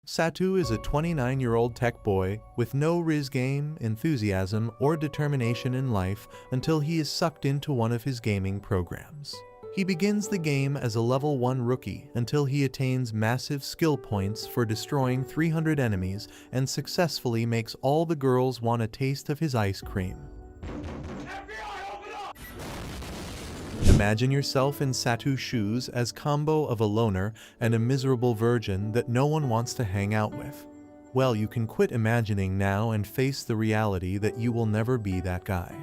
Satu is a 29-year-old tech boy with no riz game, enthusiasm, or determination in life until he is sucked into one of his gaming programs. He begins the game as a level 1 rookie until he attains massive skill points for destroying 300 enemies and successfully makes all the girls want a taste of his ice cream. Imagine yourself in Satu's shoes as combo of a loner and a miserable virgin that no one wants to hang out with. Well, you can quit imagining now and face the reality that you will never be that guy.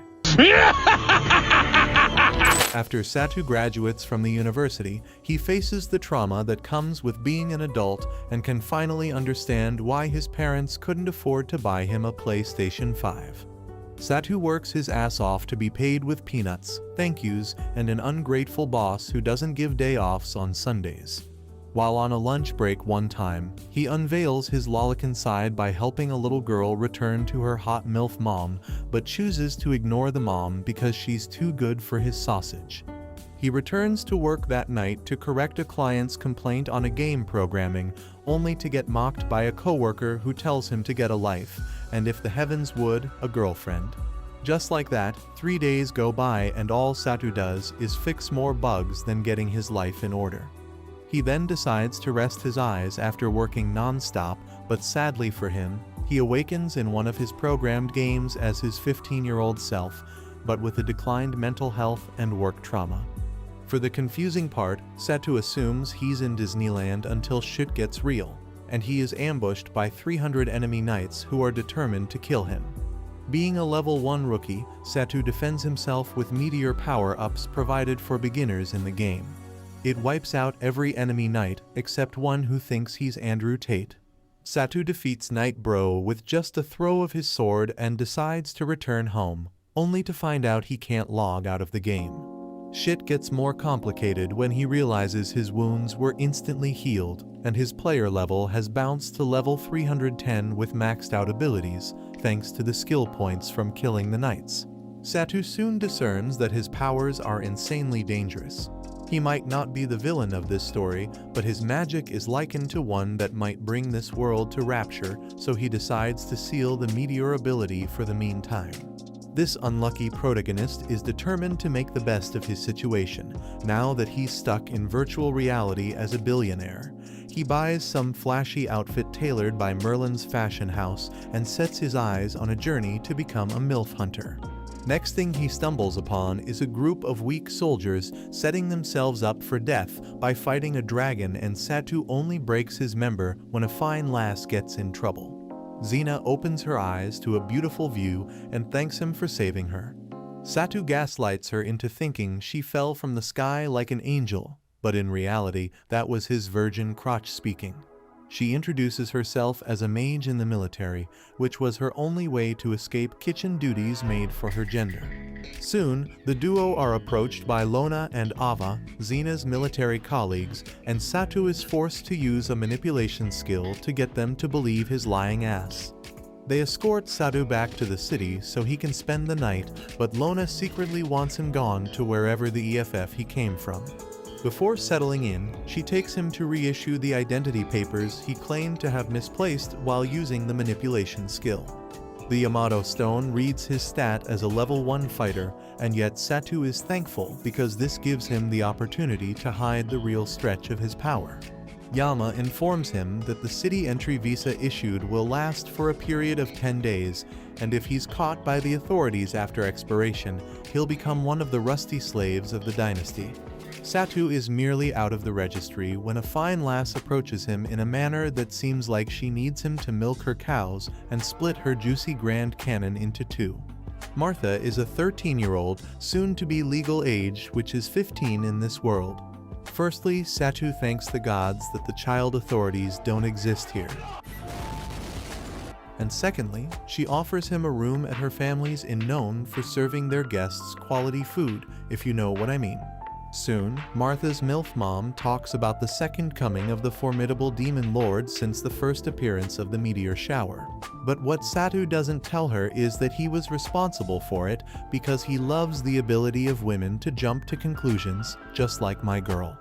After Satu graduates from the university, he faces the trauma that comes with being an adult and can finally understand why his parents couldn't afford to buy him a PlayStation 5. Satu works his ass off to be paid with peanuts, thank yous, and an ungrateful boss who doesn't give day offs on Sundays. While on a lunch break one time, he unveils his lolicon side by helping a little girl return to her hot MILF mom, but chooses to ignore the mom because she's too good for his sausage. He returns to work that night to correct a client's complaint on a game programming, only to get mocked by a coworker who tells him to get a life, and if the heavens would, a girlfriend. Just like that, 3 days go by and all Satu does is fix more bugs than getting his life in order. He then decides to rest his eyes after working non-stop, but sadly for him, he awakens in one of his programmed games as his 15-year-old self, but with a declined mental health and work trauma. For the confusing part, Satu assumes he's in Disneyland until shit gets real, and he is ambushed by 300 enemy knights who are determined to kill him. Being a level 1 rookie, Satu defends himself with meteor power-ups provided for beginners in the game. It wipes out every enemy knight except one who thinks he's Andrew Tate. Satu defeats Knight Bro with just a throw of his sword and decides to return home, only to find out he can't log out of the game. Shit gets more complicated when he realizes his wounds were instantly healed, and his player level has bounced to level 310 with maxed out abilities, thanks to the skill points from killing the knights. Satu soon discerns that his powers are insanely dangerous. He might not be the villain of this story, but his magic is likened to one that might bring this world to rapture, so he decides to seal the meteor ability for the meantime. This unlucky protagonist is determined to make the best of his situation, now that he's stuck in virtual reality as a billionaire. He buys some flashy outfit tailored by Merlin's fashion house and sets his eyes on a journey to become a MILF hunter. Next thing he stumbles upon is a group of weak soldiers setting themselves up for death by fighting a dragon, and Satu only breaks his member when a fine lass gets in trouble. Xena opens her eyes to a beautiful view and thanks him for saving her. Satu gaslights her into thinking she fell from the sky like an angel, but in reality, that was his virgin crotch speaking. She introduces herself as a mage in the military, which was her only way to escape kitchen duties made for her gender. Soon, the duo are approached by Lona and Ava, Xena's military colleagues, and Satu is forced to use a manipulation skill to get them to believe his lying ass. They escort Satu back to the city so he can spend the night, but Lona secretly wants him gone to wherever the EFF he came from. Before settling in, she takes him to reissue the identity papers he claimed to have misplaced while using the manipulation skill. The Yamato Stone reads his stat as a level 1 fighter, and yet Satu is thankful because this gives him the opportunity to hide the real stretch of his power. Yama informs him that the city entry visa issued will last for a period of 10 days, and if he's caught by the authorities after expiration, he'll become one of the rusty slaves of the dynasty. Satu is merely out of the registry when a fine lass approaches him in a manner that seems like she needs him to milk her cows and split her juicy Grand Cannon into two. Martha is a 13-year-old, soon-to-be legal age, which is 15 in this world. Firstly, Satu thanks the gods that the child authorities don't exist here. And secondly, she offers him a room at her family's inn known for serving their guests quality food, if you know what I mean. Soon, Martha's MILF mom talks about the second coming of the formidable demon lord since the first appearance of the meteor shower. But what Satu doesn't tell her is that he was responsible for it because he loves the ability of women to jump to conclusions, just like my girl.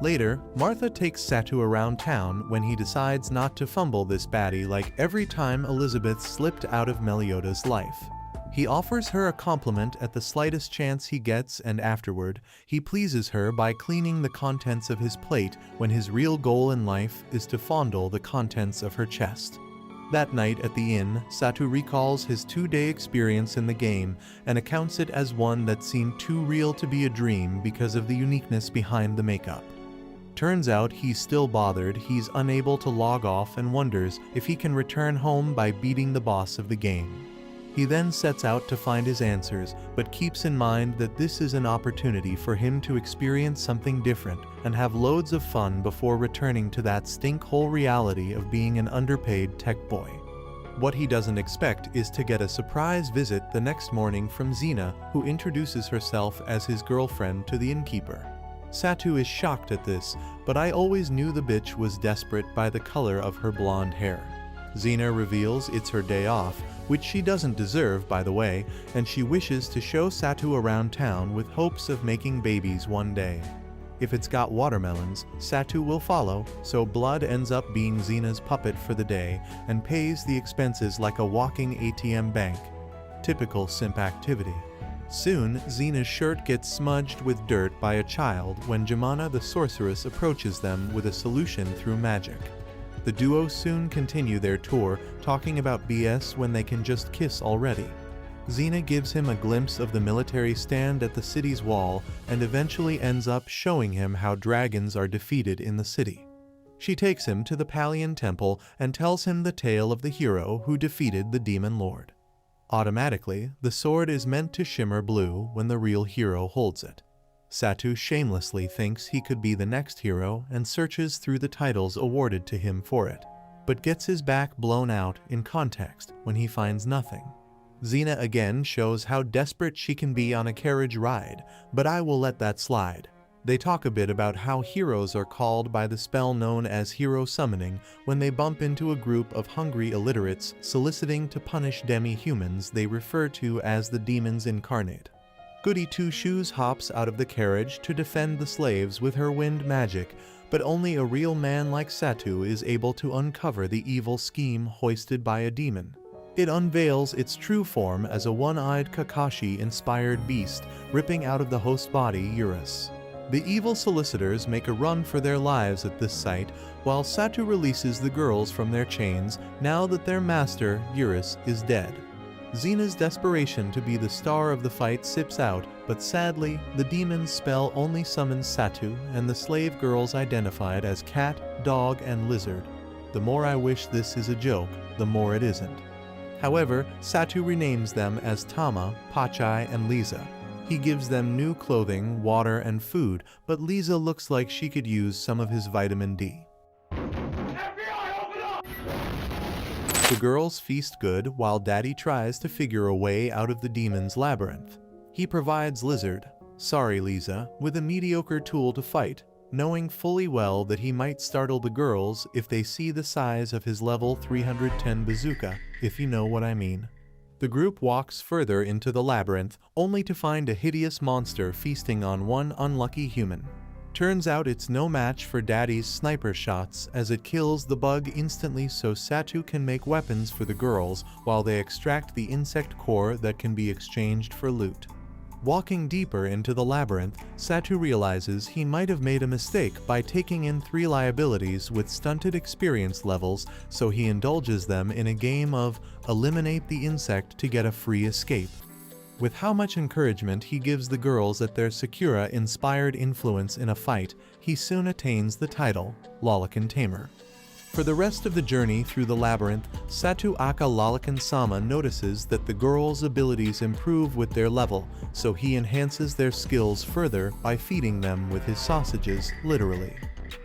Later, Martha takes Satu around town when he decides not to fumble this baddie like every time Elizabeth slipped out of Melioda's life. He offers her a compliment at the slightest chance he gets, and afterward, he pleases her by cleaning the contents of his plate when his real goal in life is to fondle the contents of her chest. That night at the inn, Satu recalls his 2-day experience in the game and accounts it as one that seemed too real to be a dream because of the uniqueness behind the makeup. Turns out he's still bothered, he's unable to log off and wonders if he can return home by beating the boss of the game. He then sets out to find his answers, but keeps in mind that this is an opportunity for him to experience something different and have loads of fun before returning to that stinkhole reality of being an underpaid tech boy. What he doesn't expect is to get a surprise visit the next morning from Xena, who introduces herself as his girlfriend to the innkeeper. Satu is shocked at this, but I always knew the bitch was desperate by the color of her blonde hair. Xena reveals it's her day off, which she doesn't deserve, by the way, and she wishes to show Satu around town with hopes of making babies one day. If it's got watermelons, Satu will follow, so Blood ends up being Xena's puppet for the day and pays the expenses like a walking ATM bank. Typical simp activity. Soon, Xena's shirt gets smudged with dirt by a child when Jemana the sorceress approaches them with a solution through magic. The duo soon continue their tour, talking about BS when they can just kiss already. Xena gives him a glimpse of the military stand at the city's wall and eventually ends up showing him how dragons are defeated in the city. She takes him to the Palian temple and tells him the tale of the hero who defeated the demon lord. Automatically, the sword is meant to shimmer blue when the real hero holds it. Satu shamelessly thinks he could be the next hero and searches through the titles awarded to him for it, but gets his back blown out in context when he finds nothing. Xena again shows how desperate she can be on a carriage ride, but I will let that slide. They talk a bit about how heroes are called by the spell known as hero summoning when they bump into a group of hungry illiterates soliciting to punish demi-humans they refer to as the demons incarnate. Goody Two-Shoes hops out of the carriage to defend the slaves with her wind magic, but only a real man like Satu is able to uncover the evil scheme hoisted by a demon. It unveils its true form as a one-eyed Kakashi-inspired beast ripping out of the host body Eurus. The evil solicitors make a run for their lives at this sight, while Satu releases the girls from their chains now that their master, Eurus, is dead. Xena's desperation to be the star of the fight sips out, but sadly, the demon's spell only summons Satu and the slave girls identified as cat, dog, and lizard. The more I wish this is a joke, the more it isn't. However, Satu renames them as Tama, Pachai, and Lisa. He gives them new clothing, water, and food, but Lisa looks like she could use some of his vitamin D. The girls feast good while Daddy tries to figure a way out of the demon's labyrinth. He provides Lizard, sorry Lisa, with a mediocre tool to fight, knowing fully well that he might startle the girls if they see the size of his level 310 bazooka, if you know what I mean. The group walks further into the labyrinth, only to find a hideous monster feasting on one unlucky human. Turns out it's no match for Daddy's sniper shots as it kills the bug instantly, so Satu can make weapons for the girls while they extract the insect core that can be exchanged for loot. Walking deeper into the labyrinth, Satu realizes he might have made a mistake by taking in 3 liabilities with stunted experience levels, so he indulges them in a game of eliminate the insect to get a free escape. With how much encouragement he gives the girls at their Sakura-inspired influence in a fight, he soon attains the title, Lolican Tamer. For the rest of the journey through the labyrinth, Satu Aka Lolican-sama notices that the girls' abilities improve with their level, so he enhances their skills further by feeding them with his sausages, literally.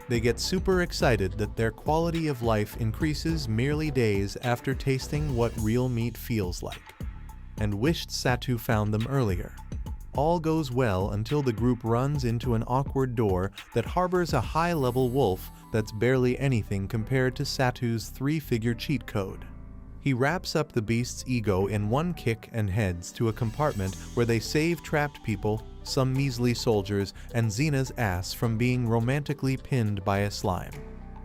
They get super excited that their quality of life increases merely days after tasting what real meat feels like, and wished Satu found them earlier. All goes well until the group runs into an awkward door that harbors a high-level wolf that's barely anything compared to Satu's 3-figure cheat code. He wraps up the beast's ego in one kick and heads to a compartment where they save trapped people, some measly soldiers, and Xena's ass from being romantically pinned by a slime.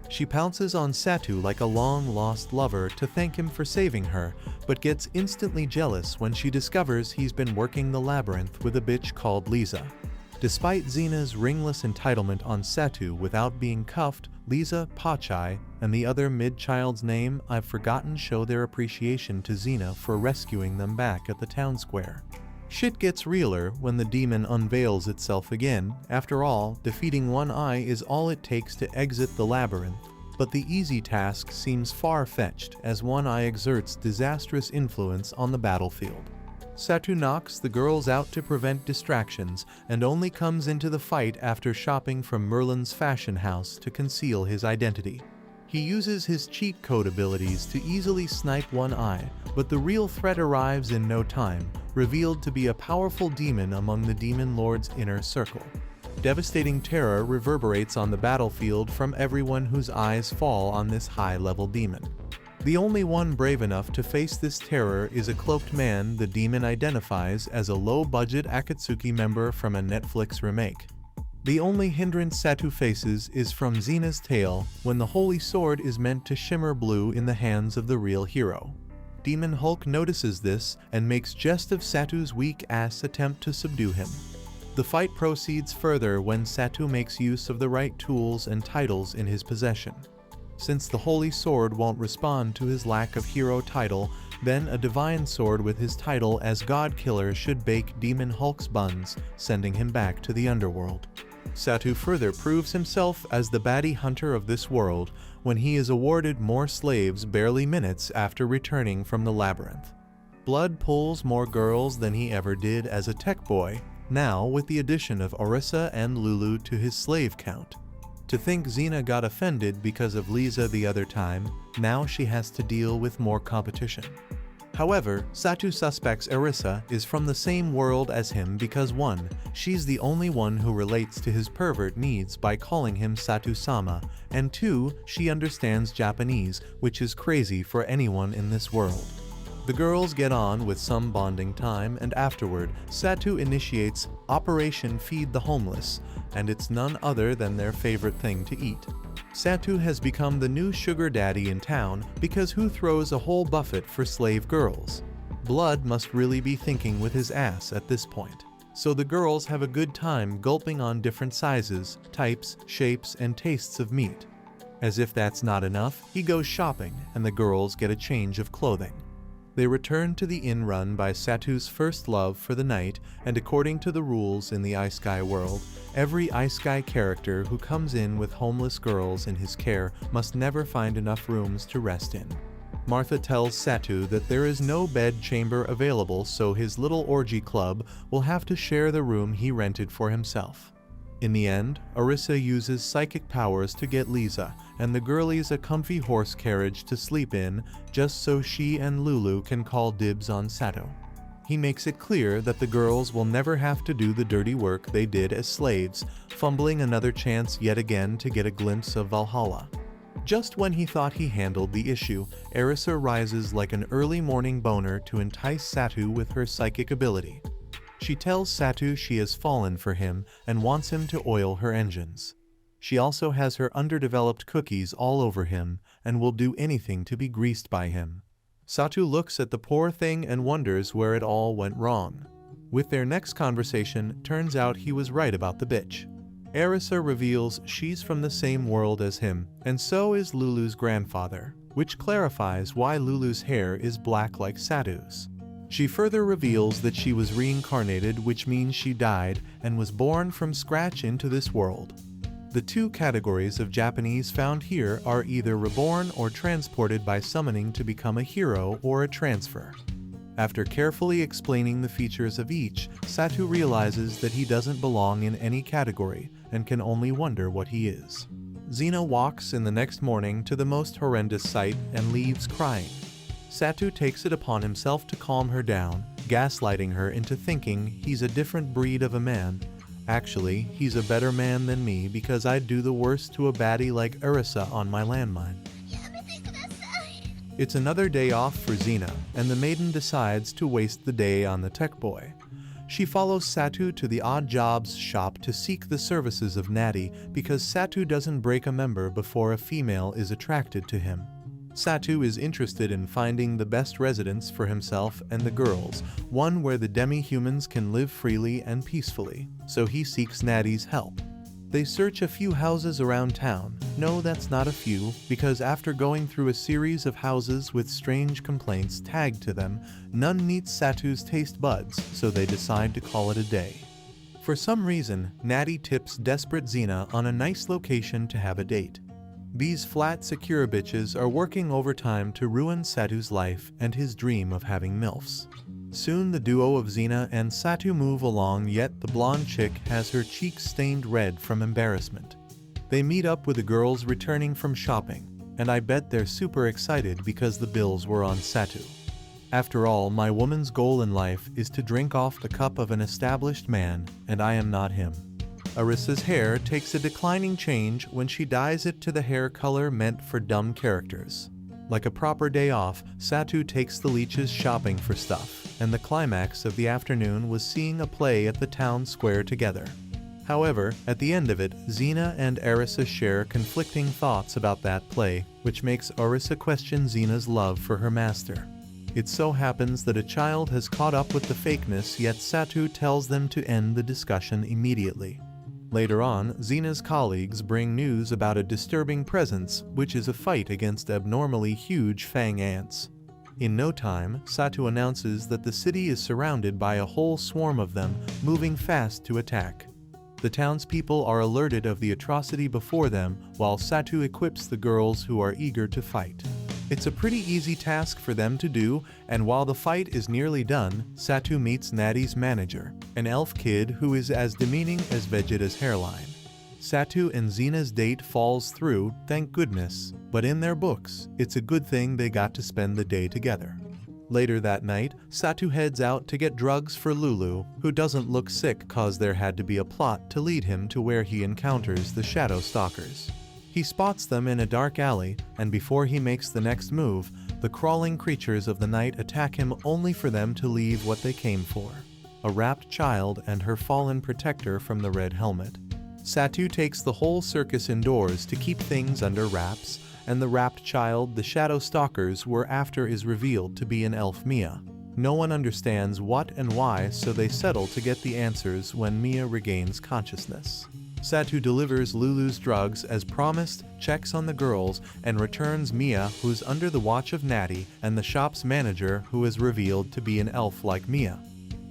She pounces on Satu like a long-lost lover to thank him for saving her, but gets instantly jealous when she discovers he's been working the labyrinth with a bitch called Lisa. Despite Xena's ringless entitlement on Satu without being cuffed, Lisa, Pachai, and the other mid-child's name I've forgotten show their appreciation to Xena for rescuing them back at the town square. Shit gets realer when the demon unveils itself again. After all, defeating One Eye is all it takes to exit the labyrinth, but the easy task seems far-fetched as One Eye exerts disastrous influence on the battlefield. Satu knocks the girls out to prevent distractions and only comes into the fight after shopping from Merlin's fashion house to conceal his identity. He uses his cheat code abilities to easily snipe One Eye, but the real threat arrives in no time, revealed to be a powerful demon among the Demon Lord's inner circle. Devastating terror reverberates on the battlefield from everyone whose eyes fall on this high-level demon. The only one brave enough to face this terror is a cloaked man the demon identifies as a low-budget Akatsuki member from a Netflix remake. The only hindrance Satu faces is from Xena's tail when the holy sword is meant to shimmer blue in the hands of the real hero. Demon Hulk notices this and makes jest of Satu's weak-ass attempt to subdue him. The fight proceeds further when Satu makes use of the right tools and titles in his possession. Since the holy sword won't respond to his lack of hero title, then a divine sword with his title as God Killer should bake Demon Hulk's buns, sending him back to the underworld. Satu further proves himself as the baddie hunter of this world when he is awarded more slaves barely minutes after returning from the labyrinth. Blood pulls more girls than he ever did as a tech boy, now with the addition of Orisa and Lulu to his slave count. To think Xena got offended because of Lisa the other time, now she has to deal with more competition. However, Satu suspects Orisa is from the same world as him because 1. She's the only one who relates to his pervert needs by calling him Satu-sama, and 2. She understands Japanese, which is crazy for anyone in this world. The girls get on with some bonding time, and afterward, Satu initiates Operation Feed the Homeless, and it's none other than their favorite thing to eat. Satu has become the new sugar daddy in town because who throws a whole buffet for slave girls? Blood must really be thinking with his ass at this point. So the girls have a good time gulping on different sizes, types, shapes, and tastes of meat. As if that's not enough, he goes shopping and the girls get a change of clothing. They return to the inn run by Satu's first love for the night, and according to the rules in the Isekai world, every Isekai character who comes in with homeless girls in his care must never find enough rooms to rest in. Martha tells Satu that there is no bed chamber available, so his little orgy club will have to share the room he rented for himself. In the end, Orisa uses psychic powers to get Lisa and the girlies a comfy horse carriage to sleep in just so she and Lulu can call dibs on Satu. He makes it clear that the girls will never have to do the dirty work they did as slaves, fumbling another chance yet again to get a glimpse of Valhalla. Just when he thought he handled the issue, Orisa rises like an early morning boner to entice Satu with her psychic ability. She tells Satu she has fallen for him and wants him to oil her engines. She also has her underdeveloped cookies all over him and will do anything to be greased by him. Satu looks at the poor thing and wonders where it all went wrong. With their next conversation, turns out he was right about the bitch. Orisa reveals she's from the same world as him, and so is Lulu's grandfather, which clarifies why Lulu's hair is black like Satu's. She further reveals that she was reincarnated, which means she died and was born from scratch into this world. The two categories of Japanese found here are either reborn or transported by summoning to become a hero or a transfer. After carefully explaining the features of each, Satu realizes that he doesn't belong in any category and can only wonder what he is. Xena walks in the next morning to the most horrendous sight and leaves crying. Satu takes it upon himself to calm her down, gaslighting her into thinking he's a different breed of a man. Actually, he's a better man than me because I'd do the worst to a baddie like Orisa on my landmine. It's another day off for Xena, and the maiden decides to waste the day on the tech boy. She follows Satu to the odd jobs shop to seek the services of Natty because Satu doesn't break a member before a female is attracted to him. Satu is interested in finding the best residence for himself and the girls, one where the demi-humans can live freely and peacefully, so he seeks Natty's help. They search a few houses around town. No, that's not a few, because after going through a series of houses with strange complaints tagged to them, none meets Satu's taste buds, so they decide to call it a day. For some reason, Natty tips desperate Xena on a nice location to have a date. These flat, secure bitches are working overtime to ruin Satu's life and his dream of having MILFs. Soon the duo of Xena and Satu move along, yet the blonde chick has her cheeks stained red from embarrassment. They meet up with the girls returning from shopping, and I bet they're super excited because the bills were on Satu. After all, my woman's goal in life is to drink off the cup of an established man, and I am not him. Arissa's hair takes a declining change when she dyes it to the hair color meant for dumb characters. Like a proper day off, Satu takes the leeches shopping for stuff, and the climax of the afternoon was seeing a play at the town square together. However, at the end of it, Xena and Arissa share conflicting thoughts about that play, which makes Arissa question Xena's love for her master. It so happens that a child has caught up with the fakeness, yet Satu tells them to end the discussion immediately. Later on, Xena's colleagues bring news about a disturbing presence, which is a fight against abnormally huge fang ants. In no time, Satu announces that the city is surrounded by a whole swarm of them, moving fast to attack. The townspeople are alerted of the atrocity before them, while Satu equips the girls who are eager to fight. It's a pretty easy task for them to do, and while the fight is nearly done, Satu meets Natty's manager, an elf kid who is as demeaning as Vegeta's hairline. Satu and Xena's date falls through, thank goodness, but in their books, it's a good thing they got to spend the day together. Later that night, Satu heads out to get drugs for Lulu, who doesn't look sick cause there had to be a plot to lead him to where he encounters the Shadow Stalkers. He spots them in a dark alley, and before he makes the next move, the crawling creatures of the night attack him only for them to leave what they came for: a wrapped child and her fallen protector from the red helmet. Satu takes the whole circus indoors to keep things under wraps, and the wrapped child the Shadow Stalkers were after is revealed to be an elf Mia. No one understands what and why, so they settle to get the answers when Mia regains consciousness. Satu delivers Lulu's drugs as promised, checks on the girls, and returns Mia, who's under the watch of Natty, and the shop's manager, who is revealed to be an elf like Mia.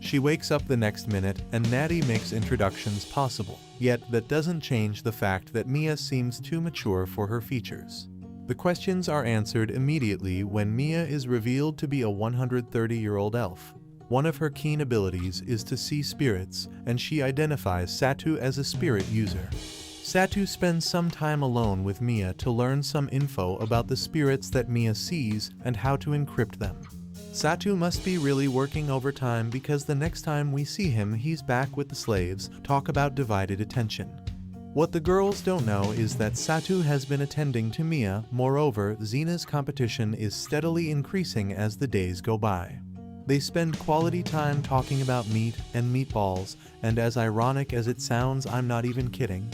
She wakes up the next minute, and Natty makes introductions possible, yet that doesn't change the fact that Mia seems too mature for her features. The questions are answered immediately when Mia is revealed to be a 130-year-old elf. One of her keen abilities is to see spirits, and she identifies Satu as a spirit user. Satu spends some time alone with Mia to learn some info about the spirits that Mia sees and how to encrypt them. Satu must be really working overtime because the next time we see him, he's back with the slaves, talk about divided attention. What the girls don't know is that Satu has been attending to Mia. Moreover, Xena's competition is steadily increasing as the days go by. They spend quality time talking about meat and meatballs, and as ironic as it sounds, I'm not even kidding.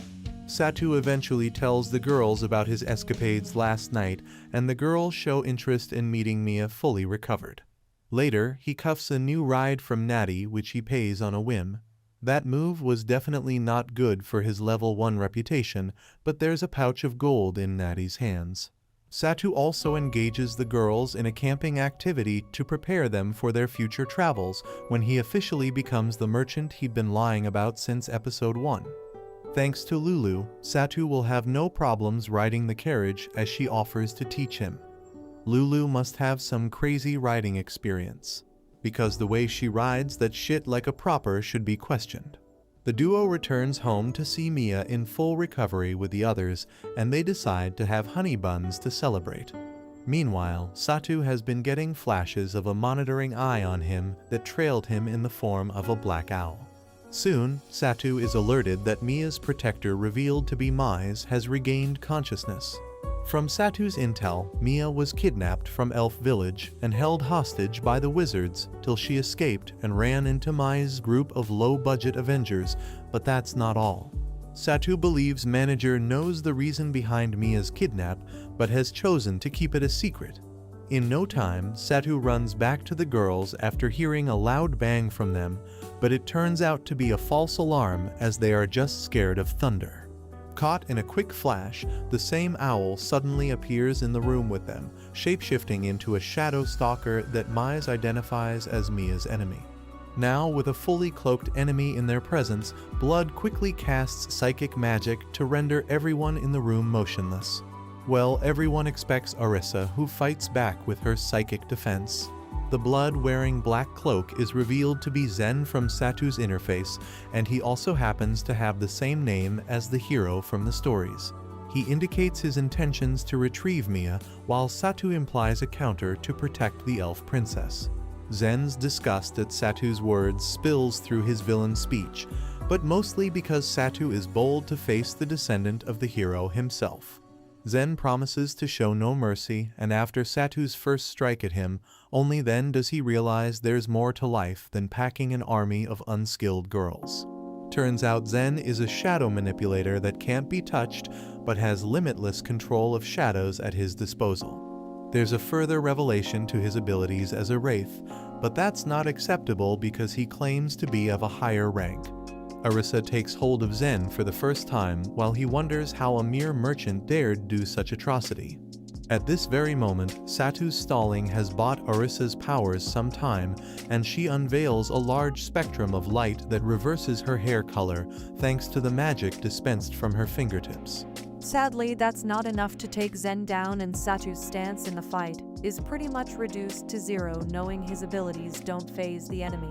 Satu eventually tells the girls about his escapades last night, and the girls show interest in meeting Mia fully recovered. Later, he cuffs a new ride from Natty, which he pays on a whim. That move was definitely not good for his level 1 reputation, but there's a pouch of gold in Natty's hands. Satu also engages the girls in a camping activity to prepare them for their future travels when he officially becomes the merchant he'd been lying about since episode 1. Thanks to Lulu, Satu will have no problems riding the carriage as she offers to teach him. Lulu must have some crazy riding experience, because the way she rides that shit like a proper should be questioned. The duo returns home to see Mia in full recovery with the others, and they decide to have honey buns to celebrate. Meanwhile, Satu has been getting flashes of a monitoring eye on him that trailed him in the form of a black owl. Soon, Satu is alerted that Mia's protector, revealed to be Mise, has regained consciousness. From Satu's intel, Mia was kidnapped from Elf Village and held hostage by the wizards till she escaped and ran into Mai's group of low-budget Avengers, but that's not all. Satu believes manager knows the reason behind Mia's kidnap, but has chosen to keep it a secret. In no time, Satu runs back to the girls after hearing a loud bang from them, but it turns out to be a false alarm as they are just scared of thunder. Caught in a quick flash, the same owl suddenly appears in the room with them, shapeshifting into a shadow stalker that Mize identifies as Mia's enemy. Now, with a fully cloaked enemy in their presence, Blood quickly casts psychic magic to render everyone in the room motionless. Well, everyone expects Orisa, who fights back with her psychic defense. The blood-wearing black cloak is revealed to be Zen from Satu's interface, and he also happens to have the same name as the hero from the stories. He indicates his intentions to retrieve Mia, while Satu implies a counter to protect the elf princess. Zen's disgust at Satu's words spills through his villain speech, but mostly because Satu is bold to face the descendant of the hero himself. Zen promises to show no mercy, and after Satu's first strike at him, only then does he realize there's more to life than packing an army of unskilled girls. Turns out Zen is a shadow manipulator that can't be touched, but has limitless control of shadows at his disposal. There's a further revelation to his abilities as a wraith, but that's not acceptable because he claims to be of a higher rank. Orisa takes hold of Zen for the first time while he wonders how a mere merchant dared do such atrocity. At this very moment, Satu's stalling has bought Orisa's powers some time, and she unveils a large spectrum of light that reverses her hair color thanks to the magic dispensed from her fingertips. Sadly, that's not enough to take Zen down, and Satu's stance in the fight is pretty much reduced to zero, knowing his abilities don't faze the enemy.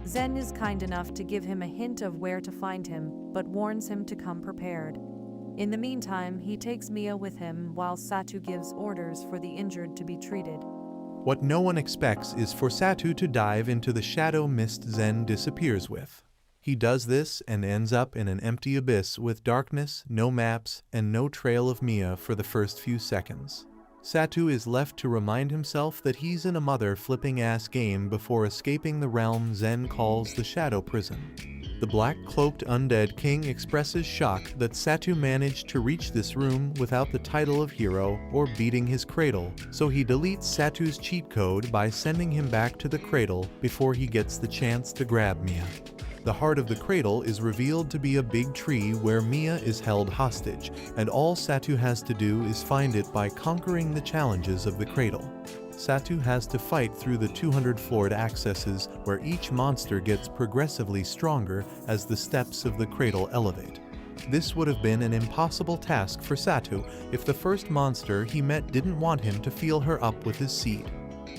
Zen is kind enough to give him a hint of where to find him, but warns him to come prepared. In the meantime, he takes Mia with him while Satu gives orders for the injured to be treated. What no one expects is for Satu to dive into the shadow mist Zen disappears with. He does this and ends up in an empty abyss with darkness, no maps, and no trail of Mia for the first few seconds. Satu is left to remind himself that he's in a mother-flipping-ass game before escaping the realm Zen calls the Shadow Prison. The black-cloaked undead king expresses shock that Satu managed to reach this room without the title of hero or beating his cradle, so he deletes Satu's cheat code by sending him back to the cradle before he gets the chance to grab Mia. The heart of the cradle is revealed to be a big tree where Mia is held hostage, and all Satu has to do is find it by conquering the challenges of the cradle. Satu has to fight through the 200 floored accesses where each monster gets progressively stronger as the steps of the cradle elevate. This would have been an impossible task for Satu if the first monster he met didn't want him to feel her up with his seed.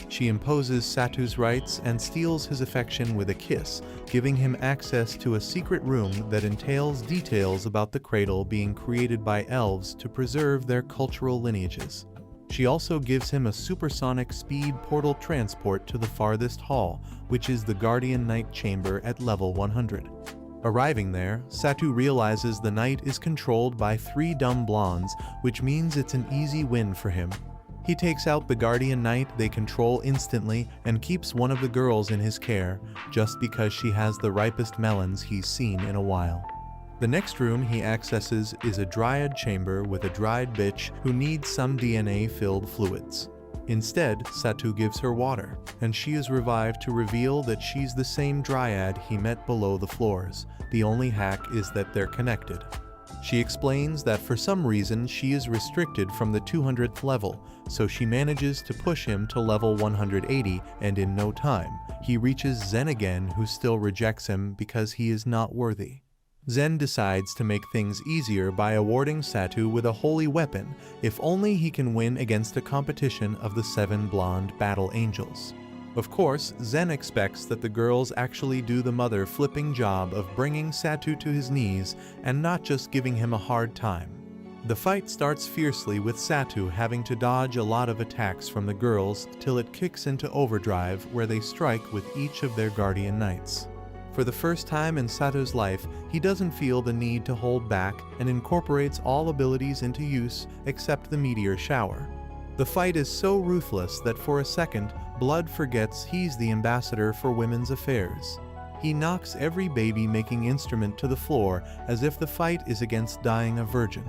She imposes Satu's rights and steals his affection with a kiss, giving him access to a secret room that entails details about the cradle being created by elves to preserve their cultural lineages. She also gives him a supersonic speed portal transport to the farthest hall, which is the Guardian Knight chamber at level 100. Arriving there, Satu realizes the knight is controlled by 3 dumb blondes, which means it's an easy win for him. He takes out the Guardian Knight they control instantly and keeps one of the girls in his care, just because she has the ripest melons he's seen in a while. The next room he accesses is a dryad chamber with a dried bitch who needs some DNA-filled fluids. Instead, Satu gives her water, and she is revived to reveal that she's the same dryad he met below the floors. The only hack is that they're connected. She explains that for some reason she is restricted from the 200th level, so she manages to push him to level 180, and in no time, he reaches Zen again, who still rejects him because he is not worthy. Zen decides to make things easier by awarding Satu with a holy weapon, if only he can win against a competition of the 7 blonde battle angels. Of course, Zen expects that the girls actually do the mother-flipping job of bringing Satu to his knees and not just giving him a hard time. The fight starts fiercely with Satu having to dodge a lot of attacks from the girls till it kicks into overdrive where they strike with each of their Guardian Knights. For the first time in Satu's life, he doesn't feel the need to hold back and incorporates all abilities into use except the meteor shower. The fight is so ruthless that for a second, Blood forgets he's the ambassador for women's affairs. He knocks every baby-making instrument to the floor as if the fight is against dying a virgin.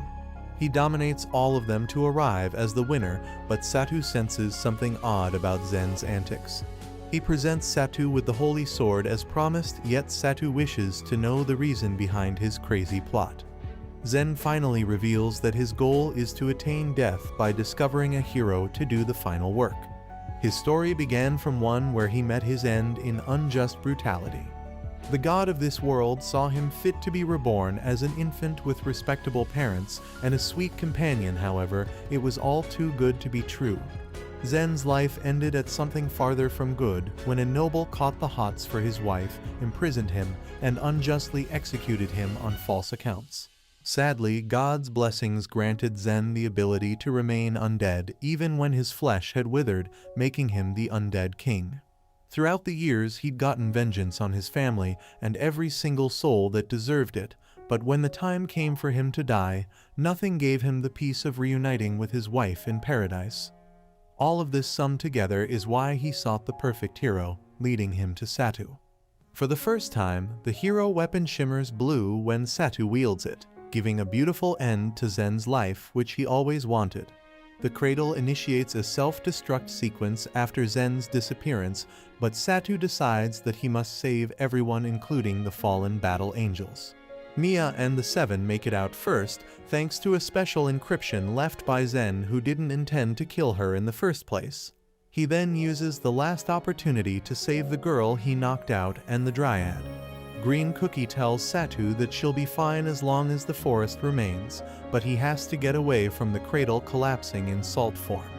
He dominates all of them to arrive as the winner, but Satu senses something odd about Zen's antics. He presents Satu with the holy sword as promised, yet Satu wishes to know the reason behind his crazy plot. Zen finally reveals that his goal is to attain death by discovering a hero to do the final work. His story began from one where he met his end in unjust brutality. The god of this world saw him fit to be reborn as an infant with respectable parents and a sweet companion. However, it was all too good to be true. Zen's life ended at something farther from good when a noble caught the hots for his wife, imprisoned him, and unjustly executed him on false accounts. Sadly, God's blessings granted Zen the ability to remain undead even when his flesh had withered, making him the undead king. Throughout the years, he'd gotten vengeance on his family and every single soul that deserved it, but when the time came for him to die, nothing gave him the peace of reuniting with his wife in paradise. All of this summed together is why he sought the perfect hero, leading him to Satu. For the first time, the hero weapon shimmers blue when Satu wields it, giving a beautiful end to Zen's life, which he always wanted. The cradle initiates a self-destruct sequence after Zen's disappearance, but Satu decides that he must save everyone, including the fallen battle angels. Mia and the Seven make it out first, thanks to a special encryption left by Zen, who didn't intend to kill her in the first place. He then uses the last opportunity to save the girl he knocked out and the Dryad. Green Cookie tells Satu that she'll be fine as long as the forest remains, but he has to get away from the cradle collapsing in salt form.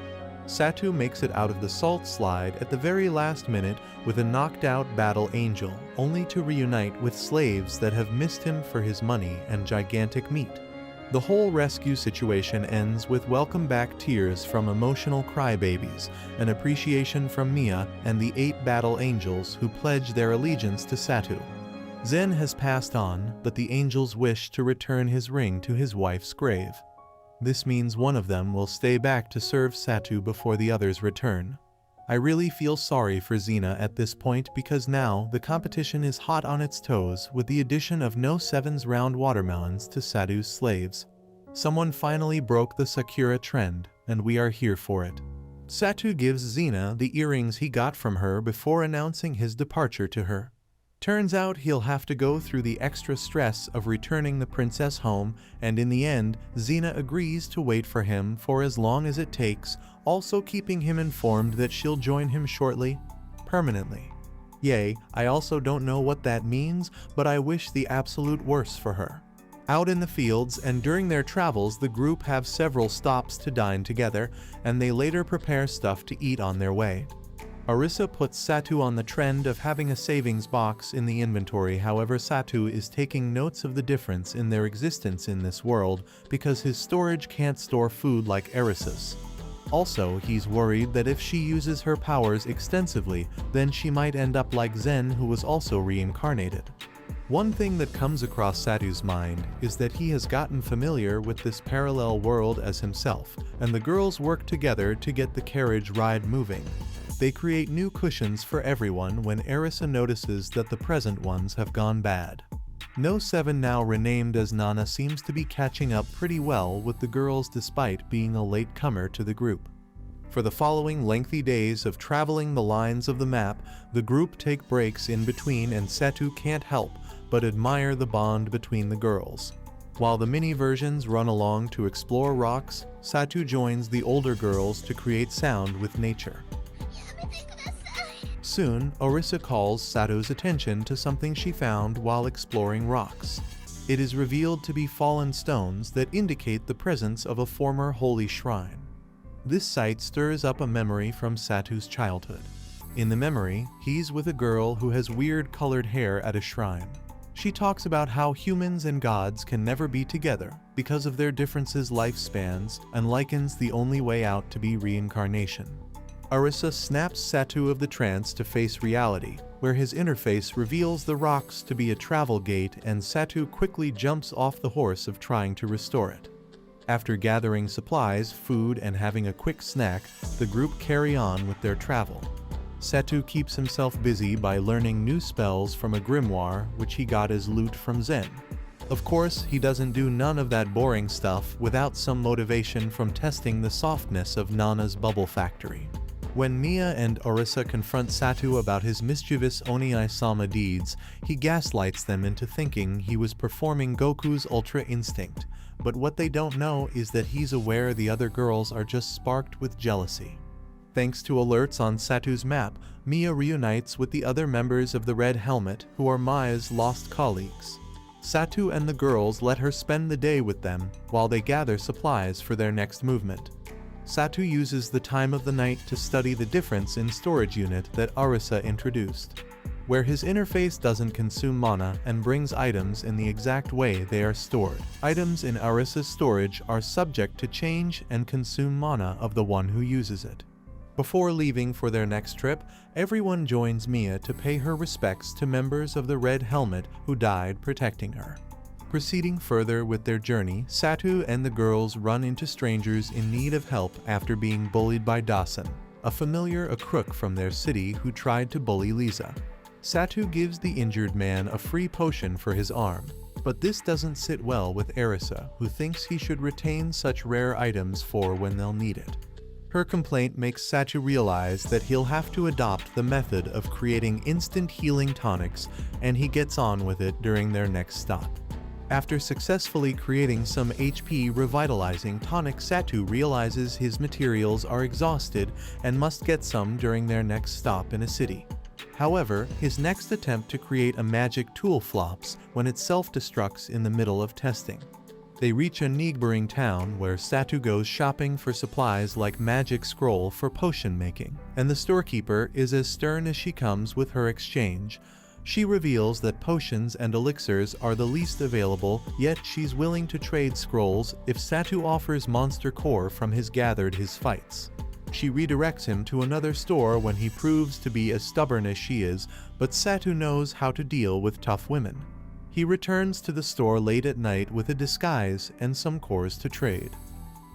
Satu makes it out of the salt slide at the very last minute with a knocked-out battle angel, only to reunite with slaves that have missed him for his money and gigantic meat. The whole rescue situation ends with welcome back tears from emotional crybabies, an appreciation from Mia and the 8 battle angels who pledge their allegiance to Satu. Zen has passed on, but the angels wish to return his ring to his wife's grave. This means one of them will stay back to serve Satu before the others return. I really feel sorry for Xena at this point because now the competition is hot on its toes with the addition of no 7's round watermelons to Satu's slaves. Someone finally broke the Sakura trend, and we are here for it. Satu gives Xena the earrings he got from her before announcing his departure to her. Turns out he'll have to go through the extra stress of returning the princess home, and in the end, Xena agrees to wait for him for as long as it takes, also keeping him informed that she'll join him shortly, permanently. Yay, I also don't know what that means, but I wish the absolute worst for her. Out in the fields and during their travels, the group have several stops to dine together, and they later prepare stuff to eat on their way. Orisa puts Satu on the trend of having a savings box in the inventory. However, Satu is taking notes of the difference in their existence in this world because his storage can't store food like Orisa's. Also, he's worried that if she uses her powers extensively, then she might end up like Zen, who was also reincarnated. One thing that comes across Satu's mind is that he has gotten familiar with this parallel world as himself, and the girls work together to get the carriage ride moving. They create new cushions for everyone when Orisa notices that the present ones have gone bad. No 7, now renamed as Nana, seems to be catching up pretty well with the girls despite being a latecomer to the group. For the following lengthy days of traveling the lines of the map, the group take breaks in between, and Satu can't help but admire the bond between the girls. While the mini versions run along to explore rocks, Satu joins the older girls to create sound with nature. Soon, Orisa calls Satu's attention to something she found while exploring rocks. It is revealed to be fallen stones that indicate the presence of a former holy shrine. This sight stirs up a memory from Satu's childhood. In the memory, he's with a girl who has weird colored hair at a shrine. She talks about how humans and gods can never be together because of their differences lifespans, and likens the only way out to be reincarnation. Arisa snaps Satu of the trance to face reality, where his interface reveals the rocks to be a travel gate and Satu quickly jumps off the horse of trying to restore it. After gathering supplies, food, and having a quick snack, the group carry on with their travel. Satu keeps himself busy by learning new spells from a grimoire which he got as loot from Zen. Of course, he doesn't do none of that boring stuff without some motivation from testing the softness of Nana's bubble factory. When Mia and Arisa confront Satu about his mischievous Oni-sama deeds, he gaslights them into thinking he was performing Goku's Ultra Instinct, but what they don't know is that he's aware the other girls are just sparked with jealousy. Thanks to alerts on Satu's map, Mia reunites with the other members of the Red Helmet, who are Maya's lost colleagues. Satu and the girls let her spend the day with them while they gather supplies for their next movement. Satu uses the time of the night to study the difference in storage unit that Arisa introduced, where his interface doesn't consume mana and brings items in the exact way they are stored. Items in Arisa's storage are subject to change and consume mana of the one who uses it. Before leaving for their next trip, everyone joins Mia to pay her respects to members of the Red Helmet who died protecting her. Proceeding further with their journey, Satu and the girls run into strangers in need of help after being bullied by Dawson, a crook from their city who tried to bully Lisa. Satu gives the injured man a free potion for his arm, but this doesn't sit well with Arisa, who thinks he should retain such rare items for when they'll need it. Her complaint makes Satu realize that he'll have to adopt the method of creating instant healing tonics, and he gets on with it during their next stop. After successfully creating some HP revitalizing tonic, Satu realizes his materials are exhausted and must get some during their next stop in a city. However, his next attempt to create a magic tool flops when it self-destructs in the middle of testing. They reach a neighboring town where Satu goes shopping for supplies like magic scroll for potion making, and the storekeeper is as stern as she comes with her exchange. She reveals that potions and elixirs are the least available, yet she's willing to trade scrolls if Satu offers monster core from his fights. She redirects him to another store when he proves to be as stubborn as she is, but Satu knows how to deal with tough women. He returns to the store late at night with a disguise and some cores to trade.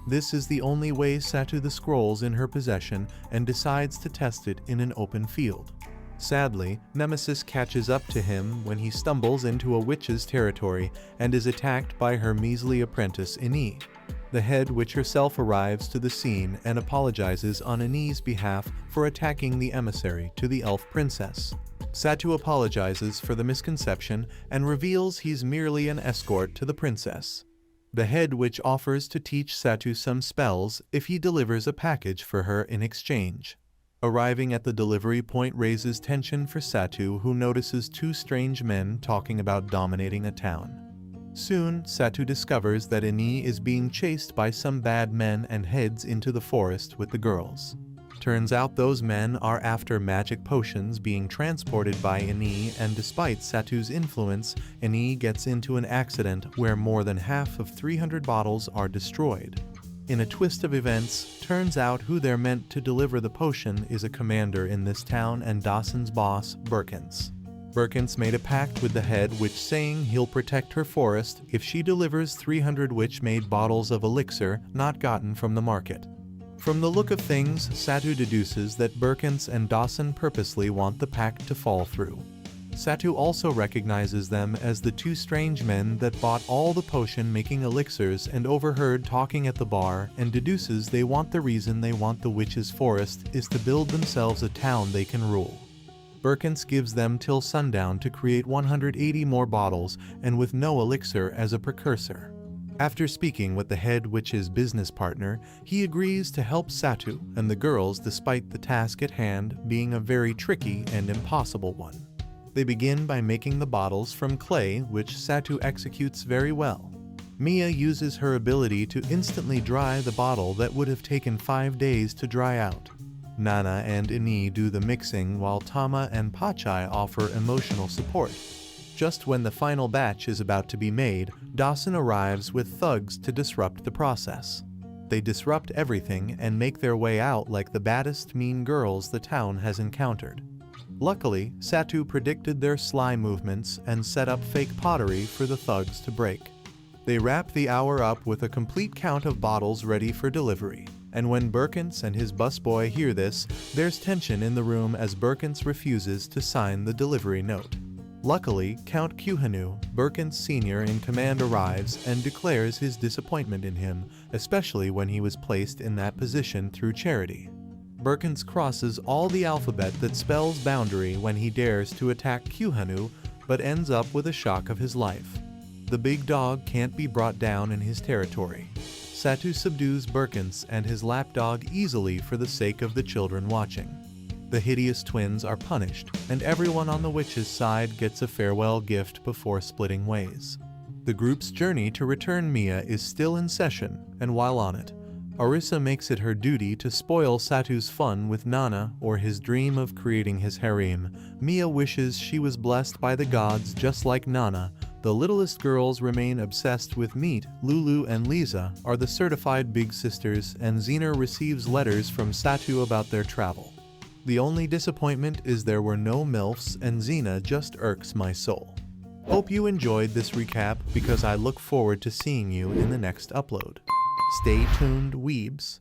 This is the only way Satu the scrolls in her possession and decides to test it in an open field. Sadly, Nemesis catches up to him when he stumbles into a witch's territory and is attacked by her measly apprentice Ini. The head witch herself arrives to the scene and apologizes on Ini's behalf for attacking the emissary to the elf princess. Satu apologizes for the misconception and reveals he's merely an escort to the princess. The head witch offers to teach Satu some spells if he delivers a package for her in exchange. Arriving at the delivery point raises tension for Satu, who notices two strange men talking about dominating a town. Soon, Satu discovers that Ini is being chased by some bad men and heads into the forest with the girls. Turns out those men are after magic potions being transported by Ini, and despite Satu's influence, Ini gets into an accident where more than half of 300 bottles are destroyed. In a twist of events, turns out who they're meant to deliver the potion is a commander in this town and Dawson's boss, Birkins. Birkins made a pact with the head witch saying he'll protect her forest if she delivers 300 witch-made bottles of elixir not gotten from the market. From the look of things, Satu deduces that Birkins and Dawson purposely want the pact to fall through. Satu also recognizes them as the two strange men that bought all the potion-making elixirs and overheard talking at the bar, and deduces they want the reason they want the witch's forest is to build themselves a town they can rule. Birkins gives them till sundown to create 180 more bottles, and with no elixir as a precursor. After speaking with the head witch's business partner, he agrees to help Satu and the girls despite the task at hand being a very tricky and impossible one. They begin by making the bottles from clay, which Satu executes very well. Mia uses her ability to instantly dry the bottle that would have taken 5 days to dry out. Nana and Ini do the mixing while Tama and Pachai offer emotional support. Just when the final batch is about to be made, Dawson arrives with thugs to disrupt the process. They disrupt everything and make their way out like the baddest mean girls the town has encountered. Luckily, Satu predicted their sly movements and set up fake pottery for the thugs to break. They wrap the hour up with a complete count of bottles ready for delivery. And when Birkins and his busboy hear this, there's tension in the room as Birkins refuses to sign the delivery note. Luckily, Count Kuhanu, Birkins Sr. in command, arrives and declares his disappointment in him, especially when he was placed in that position through charity. Birkins crosses all the alphabet that spells boundary when he dares to attack Kuhanu, but ends up with a shock of his life. The big dog can't be brought down in his territory. Satu subdues Birkins and his lapdog easily for the sake of the children watching. The hideous twins are punished, and everyone on the witch's side gets a farewell gift before splitting ways. The group's journey to return Mia is still in session, and while on it, Orisa makes it her duty to spoil Satu's fun with Nana or his dream of creating his harem. Mia wishes she was blessed by the gods just like Nana. The littlest girls remain obsessed with meat. Lulu and Lisa are the certified big sisters, and Xena receives letters from Satu about their travel. The only disappointment is there were no MILFs, and Xena just irks my soul. Hope you enjoyed this recap, because I look forward to seeing you in the next upload. Stay tuned, weebs.